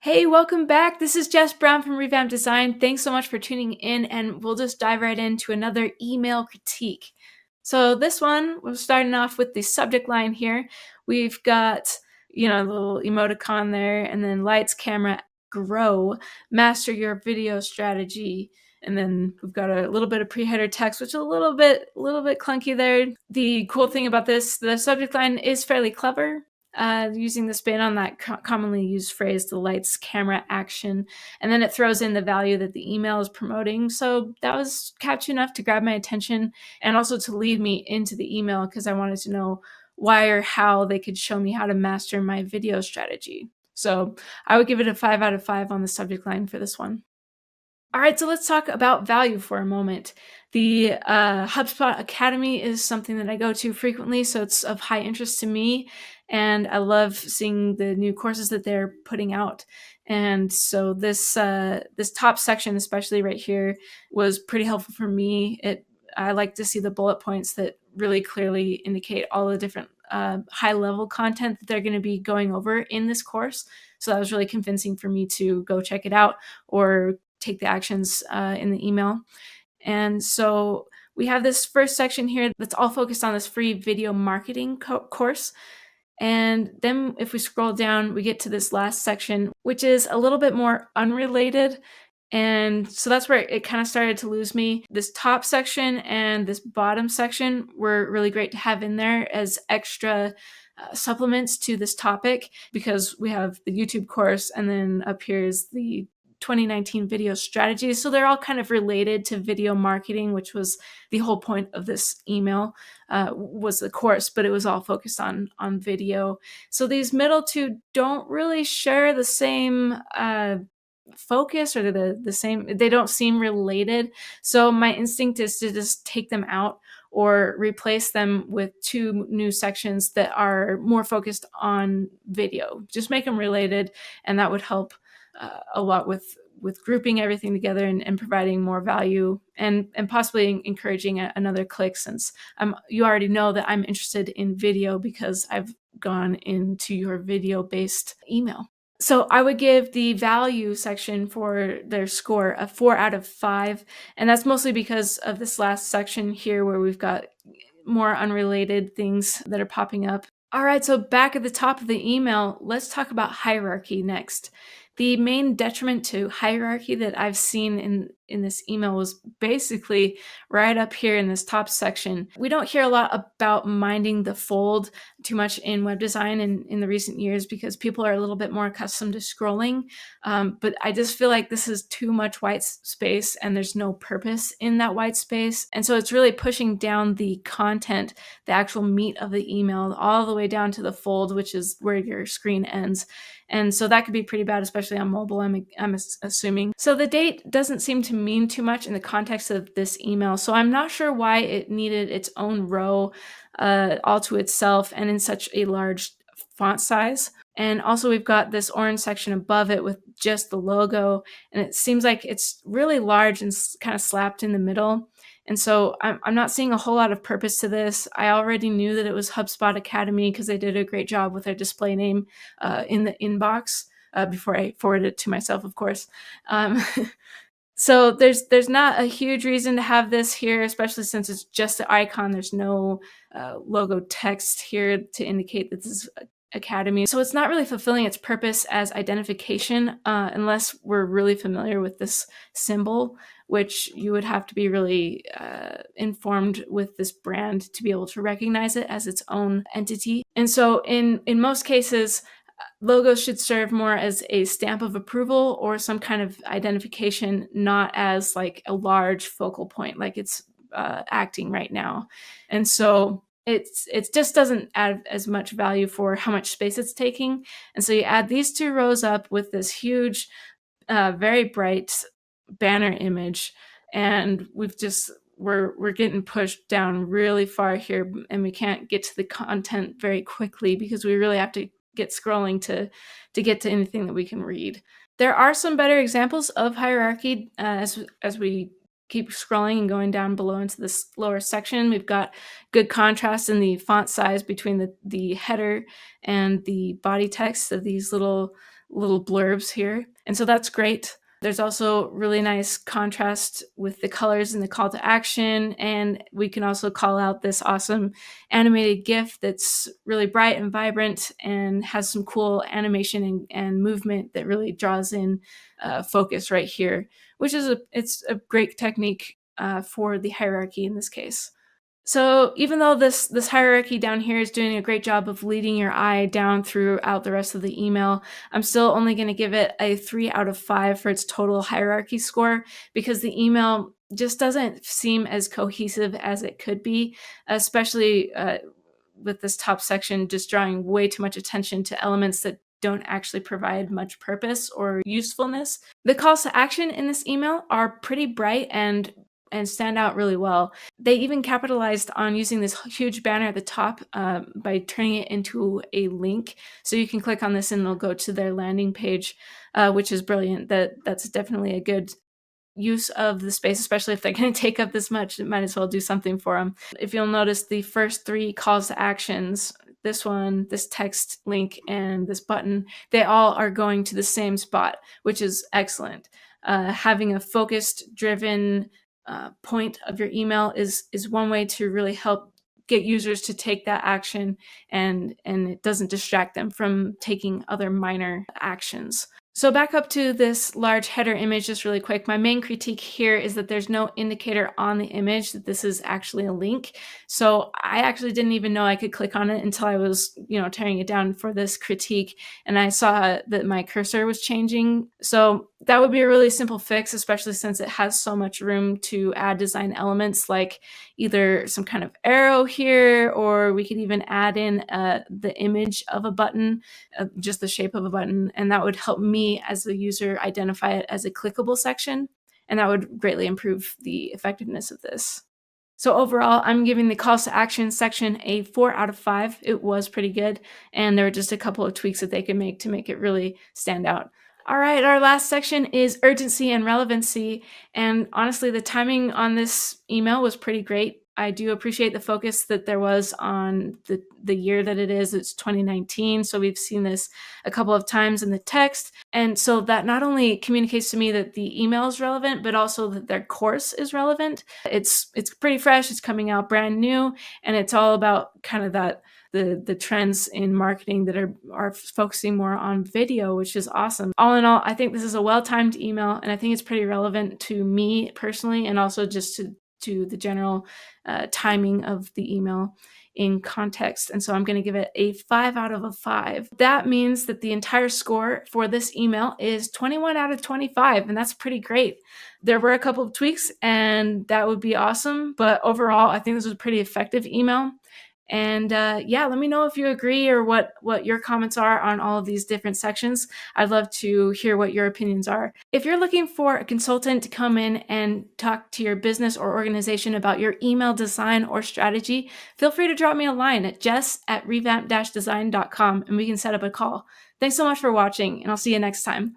Hey, welcome back. This is Jess Brown from RevampDesign. Thanks so much for tuning in, and we'll just dive right into another email critique. So this one, we're starting off with the subject line here. We've got, the little emoticon there, and then lights, camera, grow, master your video strategy. And then we've got a little bit of pre-header text, which is a little bit clunky there. The cool thing about this, the subject line is fairly clever. Using the spin on that commonly used phrase, the lights, camera, action, and then it throws in the value that the email is promoting. So that was catchy enough to grab my attention and also to lead me into the email because I wanted to know why or how they could show me how to master my video strategy. So I would give it a 5 out of 5 on the subject line for this one. All right, so let's talk about value for a moment. The HubSpot Academy is something that I go to frequently, so it's of high interest to me, and I love seeing the new courses that they're putting out. And so this top section, especially right here, was pretty helpful for me. I like to see the bullet points that really clearly indicate all the different high-level content that they're going to be going over in this course. So that was really convincing for me to go check it out or take the actions in the email. And so we have this first section here that's all focused on this free video marketing course. And then if we scroll down, we get to this last section, which is a little bit more unrelated. And so that's where it kind of started to lose me. This top section and this bottom section were really great to have in there as extra supplements to this topic, because we have the YouTube course and then up here is the 2019 video strategies. So they're all kind of related to video marketing, which was the whole point of this email, was the course, but it was all focused on video. So these middle two don't really share the same focus or the same, they don't seem related. So my instinct is to just take them out or replace them with two new sections that are more focused on video. Just make them related, and that would help a lot with grouping everything together and providing more value and possibly encouraging another click, since you already know that I'm interested in video because I've gone into your video-based email. So I would give the value section for their score a 4 out of 5. And that's mostly because of this last section here where we've got more unrelated things that are popping up. All right, so back at the top of the email, let's talk about hierarchy next. The main detriment to hierarchy that I've seen in this email was basically right up here in this top section. We don't hear a lot about minding the fold too much in web design in the recent years because people are a little bit more accustomed to scrolling. But I just feel like this is too much white space and there's no purpose in that white space. And so it's really pushing down the content, the actual meat of the email, all the way down to the fold, which is where your screen ends. And so that could be pretty bad, especially on mobile, I'm assuming. So the date doesn't seem to mean too much in the context of this email. So I'm not sure why it needed its own row all to itself and in such a large font size. And also we've got this orange section above it with just the logo. And it seems like it's really large and kind of slapped in the middle. And so I'm not seeing a whole lot of purpose to this. I already knew that it was HubSpot Academy because they did a great job with their display name in the inbox before I forwarded it to myself, of course. So there's not a huge reason to have this here, especially since it's just the icon. There's no logo text here to indicate that this is Academy. So it's not really fulfilling its purpose as identification unless we're really familiar with this symbol, which you would have to be really informed with this brand to be able to recognize it as its own entity. And so in most cases, logos should serve more as a stamp of approval or some kind of identification, not as like a large focal point like it's acting right now. And so it just doesn't add as much value for how much space it's taking. And so you add these two rows up with this huge, very bright banner image, and we're getting pushed down really far here, and we can't get to the content very quickly because we really have to get scrolling to get to anything that we can read. There are some better examples of hierarchy as we keep scrolling and going down below into this lower section. We've got good contrast in the font size between the header and the body text of these little little blurbs here. And so that's great. There's also really nice contrast with the colors and the call to action. And we can also call out this awesome animated GIF that's really bright and vibrant and has some cool animation and movement that really draws in focus right here, which is it's a great technique for the hierarchy in this case. So even though this hierarchy down here is doing a great job of leading your eye down throughout the rest of the email, I'm still only going to give it a 3 out of 5 for its total hierarchy score, because the email just doesn't seem as cohesive as it could be, especially with this top section just drawing way too much attention to elements that don't actually provide much purpose or usefulness. The calls to action in this email are pretty bright and stand out really well. They even capitalized on using this huge banner at the top by turning it into a link. So you can click on this and it'll go to their landing page, which is brilliant. That's definitely a good use of the space, especially if they're going to take up this much. It might as well do something for them. If you'll notice, the first 3 calls to actions, this one, this text link, and this button, they all are going to the same spot, which is excellent. Having a focused, driven point of your email is one way to really help get users to take that action, and it doesn't distract them from taking other minor actions. So back up to this large header image just really quick. My main critique here is that there's no indicator on the image that this is actually a link. So I actually didn't even know I could click on it until I was, tearing it down for this critique, and I saw that my cursor was changing. So that would be a really simple fix, especially since it has so much room to add design elements like either some kind of arrow here, or we could even add in the image of a button, just the shape of a button, and that would help me as the user identify it as a clickable section, and that would greatly improve the effectiveness of this. So overall, I'm giving the calls to action section a 4 out of 5. It was pretty good, and there were just a couple of tweaks that they could make to make it really stand out. All right, our last section is urgency and relevancy, and honestly, the timing on this email was pretty great. I do appreciate the focus that there was on the year that it is. It's 2019, so we've seen this a couple of times in the text. And so that not only communicates to me that the email is relevant, but also that their course is relevant. It's pretty fresh, it's coming out brand new, and it's all about kind of that the trends in marketing that are focusing more on video, which is awesome. All in all, I think this is a well-timed email, and I think it's pretty relevant to me personally, and also just to the general timing of the email in context. And so I'm going to give it a 5 out of 5. That means that the entire score for this email is 21 out of 25, and that's pretty great. There were a couple of tweaks, and that would be awesome, but overall, I think this was a pretty effective email. And let me know if you agree or what your comments are on all of these different sections. I'd love to hear what your opinions are. If you're looking for a consultant to come in and talk to your business or organization about your email design or strategy, feel free to drop me a line at jess@revamp-design.com and we can set up a call. Thanks so much for watching, and I'll see you next time.